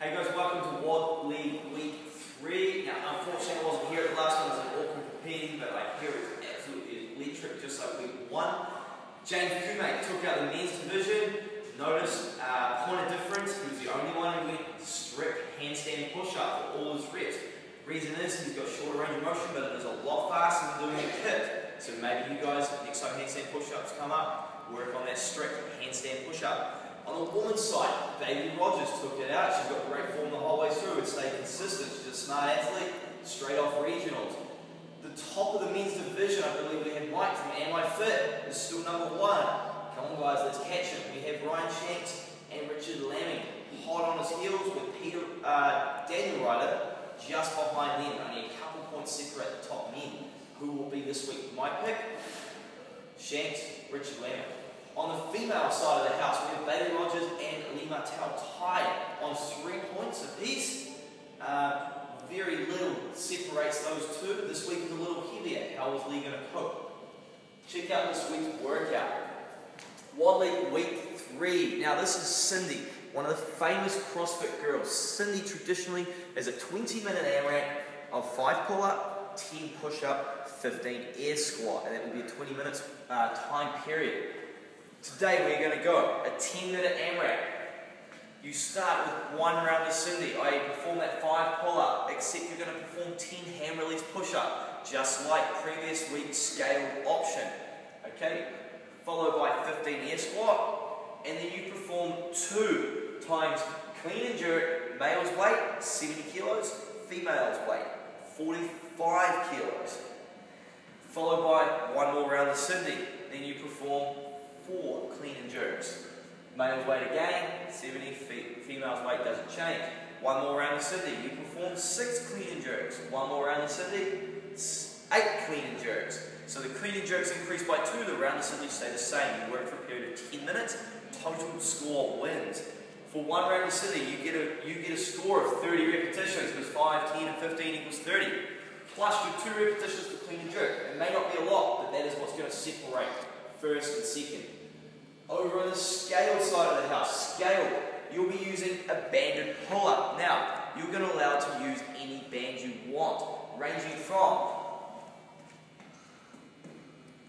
Hey guys, welcome to WOD League Week 3. Now, unfortunately I wasn't here at the last one, I was in Auckland competing, but I hear it's absolutely electric, just like Week 1. James Kumate took out the men's division. Notice, point of difference, he was the only one who went strict handstand push-up for all his reps. Reason is, he's got shorter range of motion, but it is a lot faster than doing a kit. So maybe you guys, next time handstand push-ups come up, work on that strict handstand push-up. On the woman's side, Bailey Rogers took it out. She's got great form the whole way through and stayed consistent. She's a smart athlete, straight off regionals. The top of the men's division, I believe we have Mike from Am I Fit, is still #1. Come on guys, let's catch him. We have Ryan Shanks and Richard Lamming hot on his heels with Daniel Ryder just behind them. Only a couple points separate the top men. Who will be this week? My pick, Shanks, Richard Lamming. On the female side of the house, we have Bailey Rogers and Lee Martell tied on 3 points apiece. Very little separates those two. This week is a little heavier. How is Lee going to cope? Check out this week's workout. WOD League Week 3. Now this is Cindy, one of the famous CrossFit girls. Cindy traditionally is a 20-minute AMRAP of 5 pull-up, 10 push-up, 15 air squat, and that will be a 20 minutes time period. Today we're going to go a 10-minute AMRAP. You start with 1 round of Cindy, i.e. perform that 5 pull-up, except you're going to perform 10 hand release push-up, just like previous week's scaled option. Okay? Followed by 15 air squat, and then you perform 2 times clean and jerk, male's weight, 70 kilos, female's weight, 45 kilos. Followed by 1 more round of Cindy, then you perform 4 clean and jerks. Male's weight again, 70, female's weight doesn't change. 1 more round of Cindy, you perform 6 clean and jerks. 1 more round of Cindy, 8 clean and jerks. So the clean and jerks increase by 2, the round of Cindy stay the same. You work for a period of 10 minutes, total score wins. For 1 round of Cindy, you get a score of 30 repetitions, because 5, 10 and 15 equals 30. Plus your 2 repetitions for clean and jerk. It may not be a lot, but that is what's going to separate first and second. Over on the scaled side of the house, scaled, you'll be using a banded pull-up. Now, you're going to allow to use any band you want, ranging from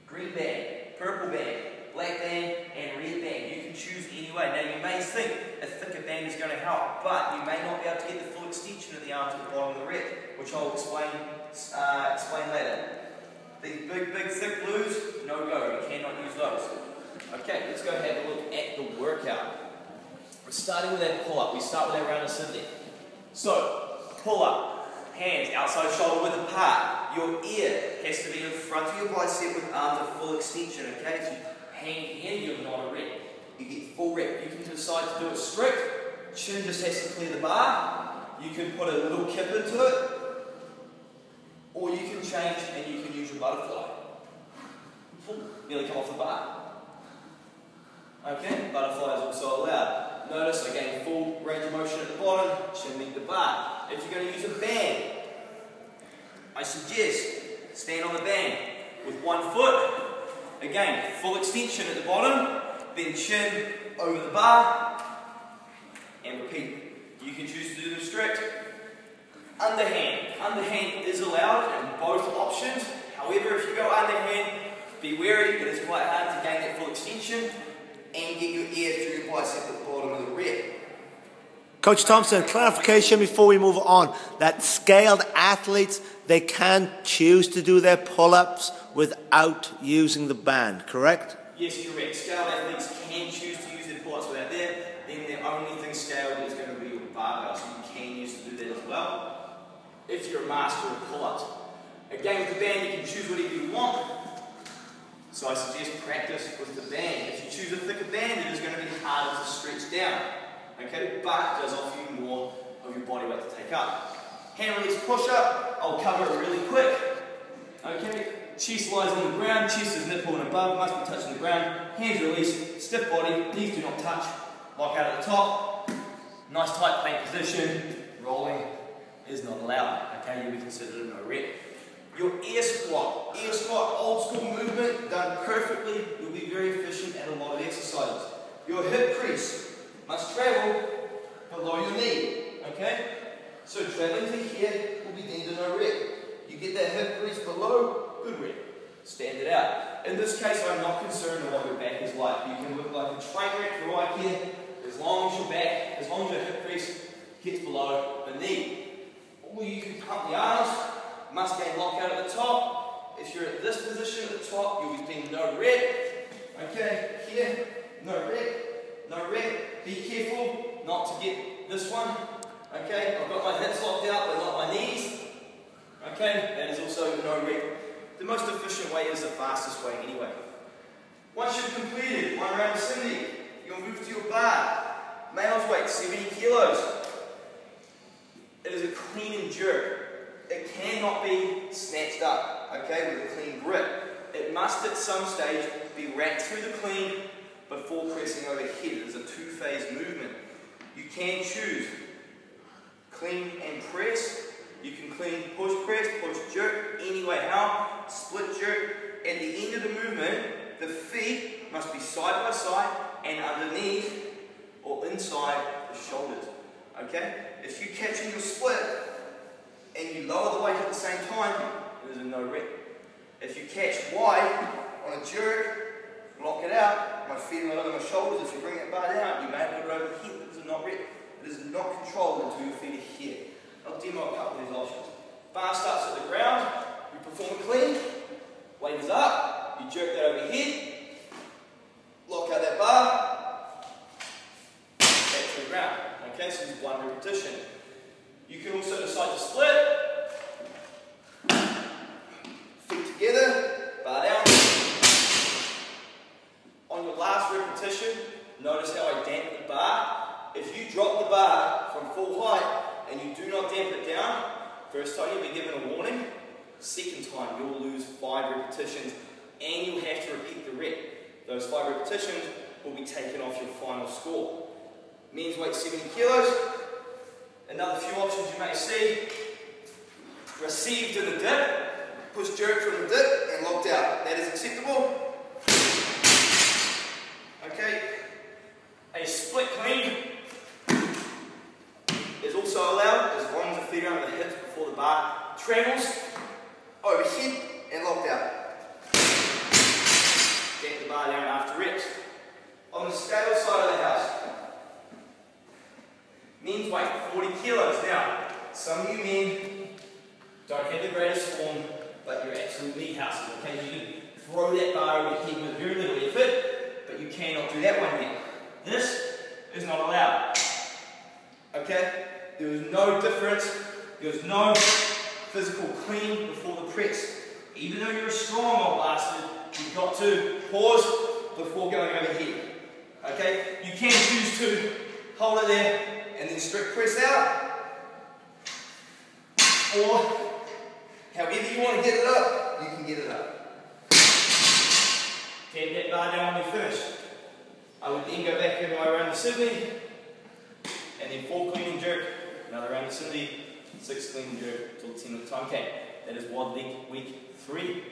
green band, purple band, black band, and red band. You can choose any way. Now, you may think a thicker band is going to help, but you may not be able to get the full extension of the arm to the bottom of the rep, which I'll explain later. These big, thick blues, no go. You cannot use those. Okay, let's go have a look at the workout. We're starting with that pull-up. We start with our round of Cindy. So, pull-up, hands outside shoulder width apart. Your ear has to be in front of your bicep with arms at full extension, okay? So hand in, you're not a rep. You get full rep. You can decide to do it strict. Chin just has to clear the bar. You can put a little kip into it. Or you can change and you can use your butterfly. Nearly come off the bar. Okay, butterfly is also allowed. Notice I gain full range of motion at the bottom, chin meet the bar. If you're going to use a band, I suggest stand on the band with 1 foot. Again, full extension at the bottom, then chin over the bar, and repeat. You can choose to do them strict. Underhand. Underhand is allowed in both options. However, if you go underhand, be wary, it is quite hard to gain that full extension and get your ear through your bicep at the bottom of the rep. Coach Thompson, clarification before we move on. That scaled athletes, they can choose to do their pull-ups without using the band, correct? Yes, correct. Scaled athletes can choose to use their pull-ups without that. Then the only thing scaled is going to be your barbell, so you can use to do that as well, if you're a master of pull-ups. Again, with the band, you can choose whatever you want. So I suggest practice with the band. If you choose a thicker band, it is going to be harder to stretch down. Okay, but it does offer you more of your body weight to take up. Hand release push-up, I'll cover it really quick. Okay, chest lies on the ground, chest is nipple and above, must be touching the ground. Hands release, stiff body, knees do not touch. Lock out at the top. Nice tight plank position. Rolling is not allowed. Okay, you'll be considered a no rep. Your air squat, old school movement, done perfectly. You'll be very efficient at a lot of exercises. Your hip crease must travel below your knee. Okay? So traveling to here will be deemed a no rep. You get that hip crease below, good rep. Stand it out. In this case, I'm not concerned with what your back is like. You can look like a train wreck right here, as long as your back, as long as your hip crease gets below the knee. Or you can pump the arms, must gain lockout at the top. If you're at this position at the top, you'll be deemed no rep. Okay, here, no rep, no rep. Be careful not to get this one. Okay, I've got my hips locked out, but not my knees. Okay, that is also no rep. The most efficient way is the fastest way anyway. Once you've completed one round of 70, you'll move to your bar. Male's weight, 70 kilos. It is a clean and jerk. It cannot be snatched up, okay, with a clean grip. It must at some stage be racked through the clean before pressing overhead. It is a two-phase movement. You can choose clean and press. You can clean, push, press, push, jerk, anyway how, split jerk. At the end of the movement, the feet must be side by side and underneath or inside the shoulders, okay? If you catch in your split and you lower the weight at the same time, it is a no rep. If you catch wide on a jerk, lock it out, my feet are under my shoulders, if you bring that bar down, you may have put it over the hip, it is a not rep. It is not controlled until your feet are here. I'll demo a couple of these options. Bar starts at the ground, you perform a clean, weight is up, you jerk that overhead, lock out that bar, back to the ground. Okay, so this is one repetition. You can also decide to split, feet together, bar down. On your last repetition, notice how I damp the bar. If you drop the bar from full height and you do not damp it down, first time you'll be given a warning, second time you'll lose 5 repetitions and you'll have to repeat the rep. Those 5 repetitions will be taken off your final score. Men's weight 70 kilos. Another few options you may see. Received in the dip, push jerk from the dip and locked out. That is acceptable. Okay. A split clean is also allowed as long as the feet are under the hips before the bar travels overhead and locked out. Get the bar down after reps. On the scale side of the house, men's weight 40 kilos. Now, some of you men don't have the greatest form, but you're absolute meat houses. Okay, you can throw that bar overhead with very little effort, but you cannot do that one yet. This is not allowed. Okay? There is no difference. There is no physical clean before the press. Even though you're a strong old bastard, you've got to pause before going overhead. Okay? You can choose to hold it there and then strict press out. Or, however you want to get it up, you can get it up. Tap that bar down when you finish. I would then go back into my round of 70, and then 4 clean and jerk, another round of 70, 6 clean and jerk till the 10 minute time count. That is WOD week 3.